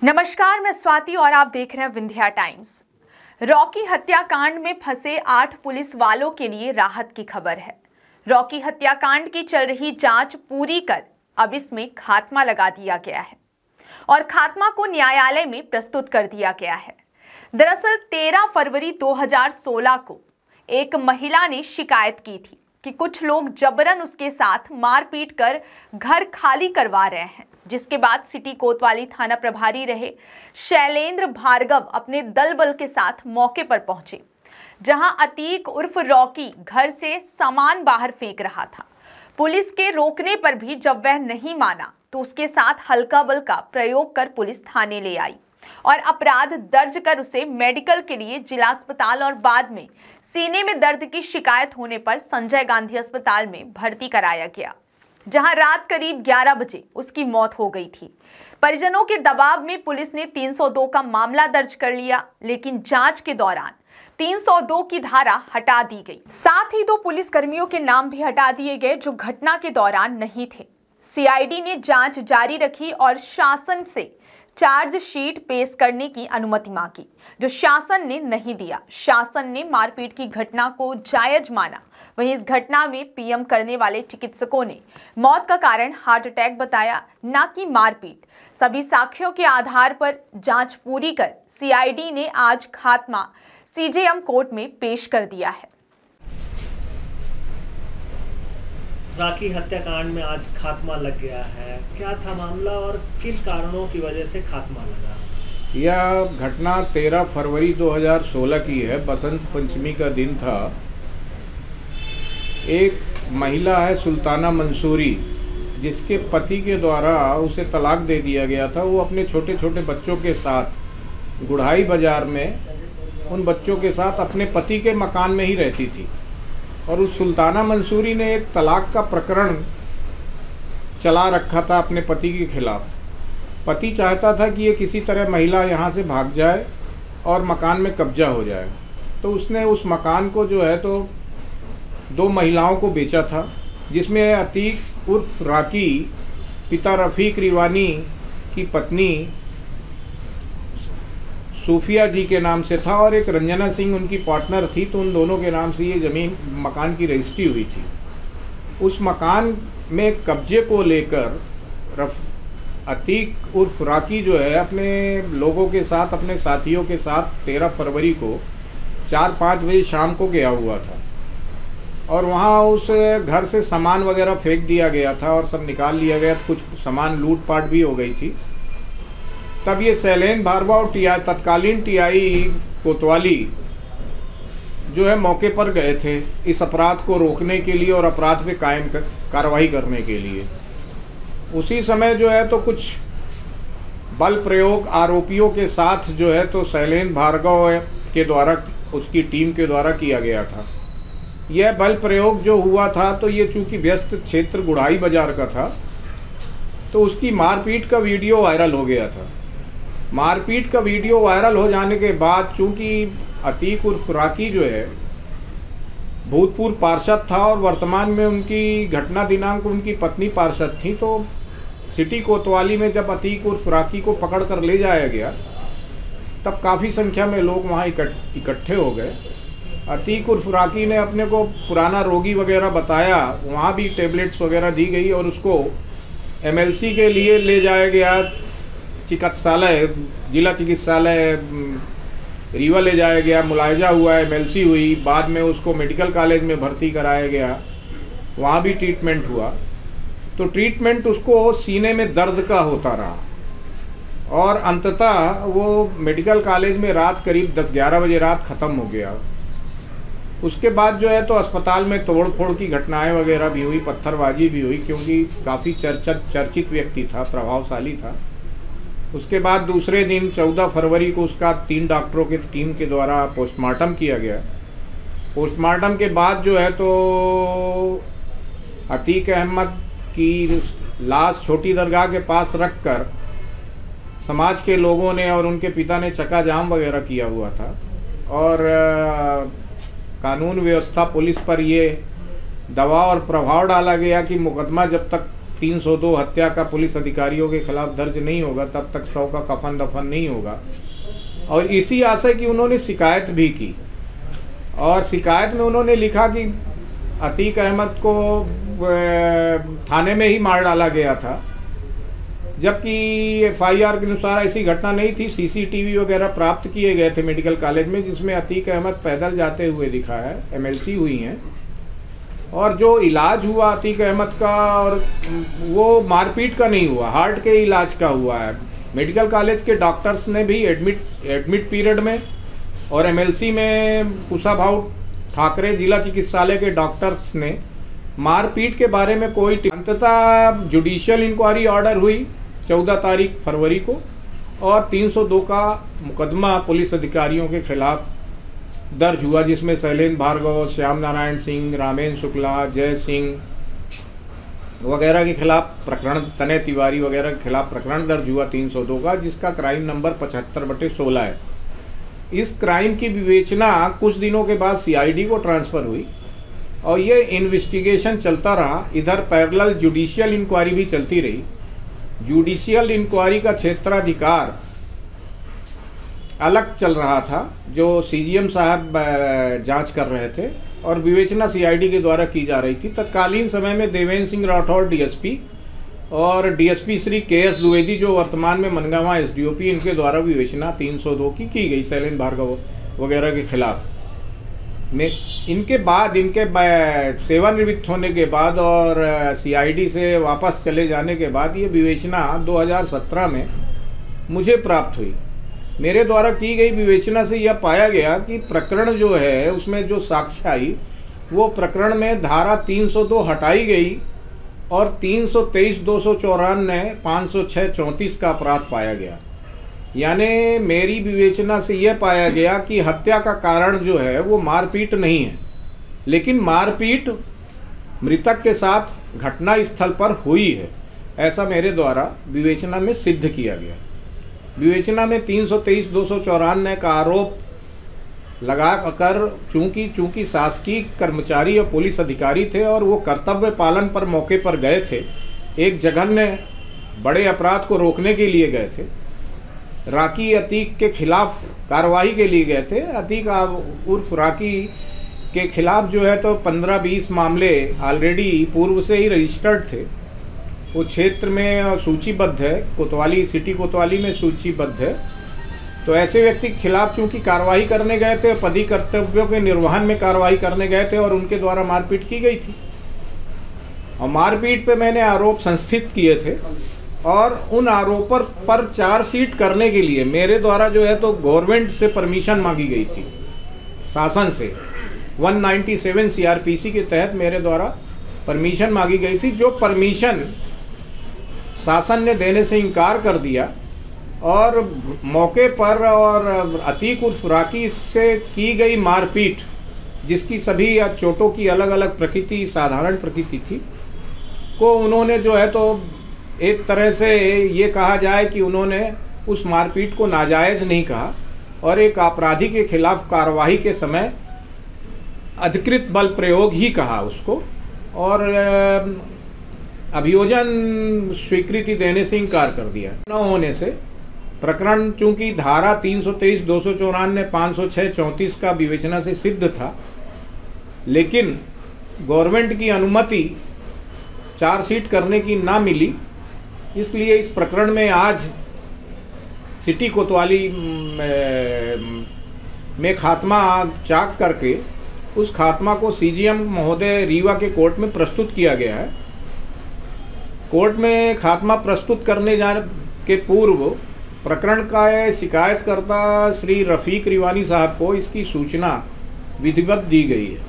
नमस्कार, मैं स्वाति और आप देख रहे हैं विंध्या टाइम्स। रॉकी हत्याकांड में फंसे 8 पुलिस वालों के लिए राहत की खबर है। रॉकी हत्याकांड की चल रही जांच पूरी कर अब इसमें खात्मा लगा दिया गया है और खात्मा को न्यायालय में प्रस्तुत कर दिया गया है। दरअसल 13 फरवरी 2016 को एक महिला ने शिकायत की थी कि कुछ लोग जबरन उसके साथ मारपीट कर घर खाली करवा रहे हैं, जिसके बाद सिटी कोतवाली थाना प्रभारी रहे शैलेंद्र भार्गव अपने दल बल के साथ मौके पर पहुंचे, जहां अतीक उर्फ रॉकी घर से सामान बाहर फेंक रहा था। पुलिस के रोकने पर भी जब वह नहीं माना तो उसके साथ हल्का बल का प्रयोग कर पुलिस थाने ले आई और अपराध दर्ज कर उसे मेडिकल के लिए जिला अस्पताल और बाद में सीने में दर्द की शिकायत होने पर संजय गांधी अस्पताल में भर्ती कराया गया, जहां रात करीब 11 बजे उसकी मौत हो गई थी। परिजनों के दबाव में पुलिस ने 302 का मामला दर्ज कर लिया, लेकिन जांच के दौरान 302 की धारा हटा दी गई। साथ ही 2 पुलिस कर्मियों के नाम भी हटा दिए गए जो घटना के दौरान नहीं थे। सीआईडी ने जांच जारी रखी और शासन से चार्जशीट पेश करने की अनुमति मांगी, जो शासन ने नहीं दिया। शासन ने मारपीट की घटना को जायज माना। वहीं इस घटना में पीएम करने वाले चिकित्सकों ने मौत का कारण हार्ट अटैक बताया, न कि मारपीट। सभी साक्ष्यों के आधार पर जांच पूरी कर सीआईडी ने आज खात्मा सीजेएम कोर्ट में पेश कर दिया है। रॉकी हत्याकांड में आज खात्मा लग गया है। क्या था मामला और किन कारणों की वजह से खात्मा लगा? यह घटना 13 फरवरी 2016 की है। बसंत पंचमी का दिन था। एक महिला है सुल्ताना मंसूरी, जिसके पति के द्वारा उसे तलाक दे दिया गया था। वो अपने छोटे छोटे बच्चों के साथ गुढ़ाई बाज़ार में उन बच्चों के साथ अपने पति के मकान में ही रहती थी और उस सुल्ताना मंसूरी ने एक तलाक का प्रकरण चला रखा था अपने पति के खिलाफ। पति चाहता था कि ये किसी तरह महिला यहाँ से भाग जाए और मकान में कब्जा हो जाए, तो उसने उस मकान को जो है तो 2 महिलाओं को बेचा था, जिसमें अतीक उर्फ रॉकी पिता रफ़ीक रिवानी की पत्नी सूफिया जी के नाम से था और एक रंजना सिंह उनकी पार्टनर थी। तो उन दोनों के नाम से ये ज़मीन मकान की रजिस्ट्री हुई थी। उस मकान में कब्जे को लेकर अतीक उर्फ रॉकी जो है अपने लोगों के साथ, अपने साथियों के साथ 13 फरवरी को 4-5 बजे शाम को गया हुआ था और वहाँ उस घर से सामान वगैरह फेंक दिया गया था और सब निकाल लिया गया था। कुछ सामान लूट पाट भी हो गई थी। तब ये शैलेंद्र भार्गव और तत्कालीन टीआई कोतवाली जो है मौके पर गए थे इस अपराध को रोकने के लिए और अपराध पे कायम कार्रवाई करने के लिए। उसी समय जो है तो कुछ बल प्रयोग आरोपियों के साथ जो है तो शैलेंद्र भार्गव के द्वारा, उसकी टीम के द्वारा किया गया था। यह बल प्रयोग जो हुआ था तो ये चूँकि व्यस्त क्षेत्र गुढ़ाई बाज़ार का था, तो उसकी मारपीट का वीडियो वायरल हो गया था। मारपीट का वीडियो वायरल हो जाने के बाद चूँकि अतीक उर्फ रॉकी जो है भूतपूर्व पार्षद था और वर्तमान में उनकी घटना दिनांक उनकी पत्नी पार्षद थी, तो सिटी कोतवाली में जब अतीक उर्फ रॉकी को पकड़ कर ले जाया गया तब काफ़ी संख्या में लोग वहाँ इकट्ठे हो गए। अतीक उर्फ रॉकी ने अपने को पुराना रोगी वगैरह बताया, वहाँ भी टेबलेट्स वगैरह दी गई और उसको एमएलसी के लिए ले जाया गया। चिकित्सालय, जिला चिकित्सालय रीवा ले जाया गया, मुलायजा हुआ, एमएलसी हुई, बाद में उसको मेडिकल कॉलेज में भर्ती कराया गया, वहाँ भी ट्रीटमेंट हुआ। तो ट्रीटमेंट उसको सीने में दर्द का होता रहा और अंततः वो मेडिकल कॉलेज में रात करीब 10-11 बजे रात ख़त्म हो गया। उसके बाद जो है तो अस्पताल में तोड़ फोड़ की घटनाएं वगैरह भी हुई, पत्थरबाजी भी हुई, क्योंकि काफ़ी चर्चित व्यक्ति था, प्रभावशाली था। उसके बाद दूसरे दिन 14 फरवरी को उसका 3 डॉक्टरों की टीम के द्वारा पोस्टमार्टम किया गया। पोस्टमार्टम के बाद जो है तो अतीक अहमद की लाश छोटी दरगाह के पास रखकर समाज के लोगों ने और उनके पिता ने चक्का जाम वगैरह किया हुआ था और कानून व्यवस्था पुलिस पर ये दबाव और प्रभाव डाला गया कि मुकदमा जब तक 302 हत्या का पुलिस अधिकारियों के खिलाफ दर्ज नहीं होगा तब तक शव का कफन दफन नहीं होगा। और इसी आशय की उन्होंने शिकायत भी की, और शिकायत में उन्होंने लिखा कि अतीक अहमद को थाने में ही मार डाला गया था, जबकि FIR के अनुसार ऐसी घटना नहीं थी। CCTV वगैरह प्राप्त किए गए थे मेडिकल कॉलेज में, जिसमें अतीक अहमद पैदल जाते हुए दिखा है, MLC हुई हैं। और जो इलाज हुआ अतीक अहमद का, और वो मारपीट का नहीं हुआ, हार्ट के इलाज का हुआ है। मेडिकल कॉलेज के डॉक्टर्स ने भी एडमिट पीरियड में और MLC में कुशाभाऊ ठाकरे जिला चिकित्सालय के डॉक्टर्स ने मारपीट के बारे में कोई अंततः जुडिशियल इंक्वायरी ऑर्डर हुई 14 तारीख फरवरी को, और 302 का मुकदमा पुलिस अधिकारियों के खिलाफ दर्ज हुआ, जिसमें शैलेंद्र भार्गव, श्याम नारायण सिंह, रामेन शुक्ला, जय सिंह वगैरह के खिलाफ प्रकरण, तने तिवारी वगैरह के खिलाफ प्रकरण दर्ज हुआ 302 का, जिसका क्राइम नंबर 75/16 है। इस क्राइम की विवेचना कुछ दिनों के बाद CID को ट्रांसफ़र हुई और ये इन्वेस्टिगेशन चलता रहा। इधर पैरेलल जुडिशियल इंक्वायरी भी चलती रही। जुडिशियल इंक्वायरी का क्षेत्राधिकार अलग चल रहा था, जो CGM साहब जांच कर रहे थे, और विवेचना CID के द्वारा की जा रही थी। तत्कालीन समय में देवेंद्र सिंह राठौर DSP और DSP श्री KS द्विवेदी, जो वर्तमान में मनगांवा SDOP, इनके द्वारा विवेचना 302 की गई शैलेंद्र भार्गव वगैरह के खिलाफ में। इनके बाद, इनके सेवानिवृत्त होने के बाद और CID से वापस चले जाने के बाद ये विवेचना 2017 में मुझे प्राप्त हुई। मेरे द्वारा की गई विवेचना से यह पाया गया कि प्रकरण जो है उसमें जो साक्ष्य आई, वो प्रकरण में धारा 302 हटाई गई और 323, 294, 506, 34 का अपराध पाया गया। यानी मेरी विवेचना से यह पाया गया कि हत्या का कारण जो है वो मारपीट नहीं है, लेकिन मारपीट मृतक के साथ घटना स्थल पर हुई है, ऐसा मेरे द्वारा विवेचना में सिद्ध किया गया। विवेचना में 323, 294 का आरोप लगा कर, चूंकि शासकीय कर्मचारी और पुलिस अधिकारी थे और वो कर्तव्य पालन पर मौके पर गए थे, एक जघन्य बड़े अपराध को रोकने के लिए गए थे, राकी अतीक के खिलाफ कार्रवाई के लिए गए थे। अतीक उर्फ राकी के खिलाफ जो है तो 15-20 मामले ऑलरेडी पूर्व से ही रजिस्टर्ड थे, वो क्षेत्र में सूचीबद्ध है, कोतवाली, सिटी कोतवाली में सूचीबद्ध है। तो ऐसे व्यक्ति के खिलाफ चूंकि कार्रवाई करने गए थे, पदी कर्तव्यों के निर्वहन में कार्रवाई करने गए थे और उनके द्वारा मारपीट की गई थी, और मारपीट पे मैंने आरोप संस्थित किए थे, और उन आरोपों पर चार्जशीट करने के लिए मेरे द्वारा जो है तो गवर्नमेंट से परमिशन मांगी गई थी, शासन से 197 CRPC के तहत मेरे द्वारा परमिशन मांगी गई थी, जो परमिशन शासन ने देने से इनकार कर दिया। और मौके पर और अतीक उर्फ राकी से की गई मारपीट, जिसकी सभी चोटों की अलग अलग प्रकृति, साधारण प्रकृति थी, को उन्होंने जो है तो एक तरह से ये कहा जाए कि उन्होंने उस मारपीट को नाजायज़ नहीं कहा, और एक अपराधी के खिलाफ कार्रवाई के समय अधिकृत बल प्रयोग ही कहा उसको, और अभियोजन स्वीकृति देने से इनकार कर दिया। न होने से प्रकरण चूंकि धारा 323, 294, 506, 34 का विवेचना से सिद्ध था, लेकिन गवर्नमेंट की अनुमति चार्जशीट करने की ना मिली, इसलिए इस प्रकरण में आज सिटी कोतवाली में खात्मा चाक करके उस खात्मा को CGM महोदय रीवा के कोर्ट में प्रस्तुत किया गया है। कोर्ट में खात्मा प्रस्तुत करने जाने के पूर्व प्रकरण का शिकायतकर्ता श्री रफ़ीक रिवानी साहब को इसकी सूचना विधिवत दी गई है।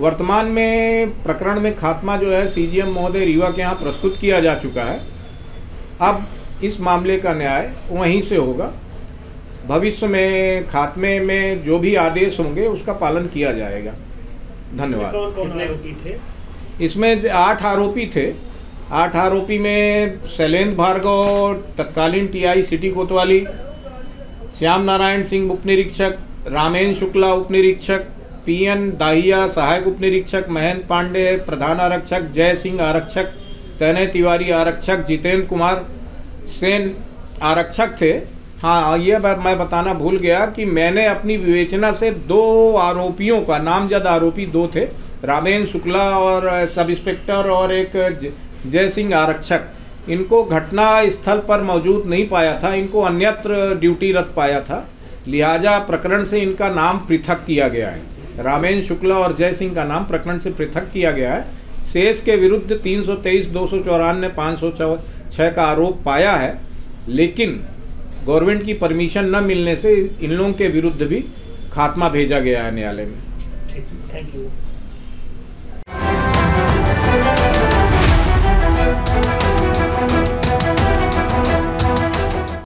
वर्तमान में प्रकरण में खात्मा जो है CGM महोदय रीवा के यहाँ प्रस्तुत किया जा चुका है। अब इस मामले का न्याय वहीं से होगा। भविष्य में खात्मे में जो भी आदेश होंगे उसका पालन किया जाएगा। धन्यवाद। कौन आरोपी थे? इसमें 8 आरोपी थे। 8 आरोपी में शैलेंद्र भार्गव तत्कालीन TI सिटी कोतवाली, श्याम नारायण सिंह उपनिरीक्षक, रामेन शुक्ला उपनिरीक्षक, PN दाहिया सहायक उपनिरीक्षक, महेंद्र पांडे प्रधान आरक्षक, जय सिंह आरक्षक, तनय तिवारी आरक्षक, जितेंद्र कुमार सेन आरक्षक थे। हाँ, ये बात मैं बताना भूल गया कि मैंने अपनी विवेचना से 2 आरोपियों का, नामजद आरोपी 2 थे, रामेन शुक्ला और सब इंस्पेक्टर और एक जय सिंह आरक्षक, इनको घटना स्थल पर मौजूद नहीं पाया था, इनको अन्यत्र ड्यूटीरत पाया था, लिहाजा प्रकरण से इनका नाम पृथक किया गया है। रामेन शुक्ला और जय सिंह का नाम प्रकरण से पृथक किया गया है। शेष के विरुद्ध 323, 294, 506 का आरोप पाया है, लेकिन गवर्नमेंट की परमिशन न मिलने से इन लोगों के विरुद्ध भी खात्मा भेजा गया है न्यायालय में। ठीक, थैंक यू।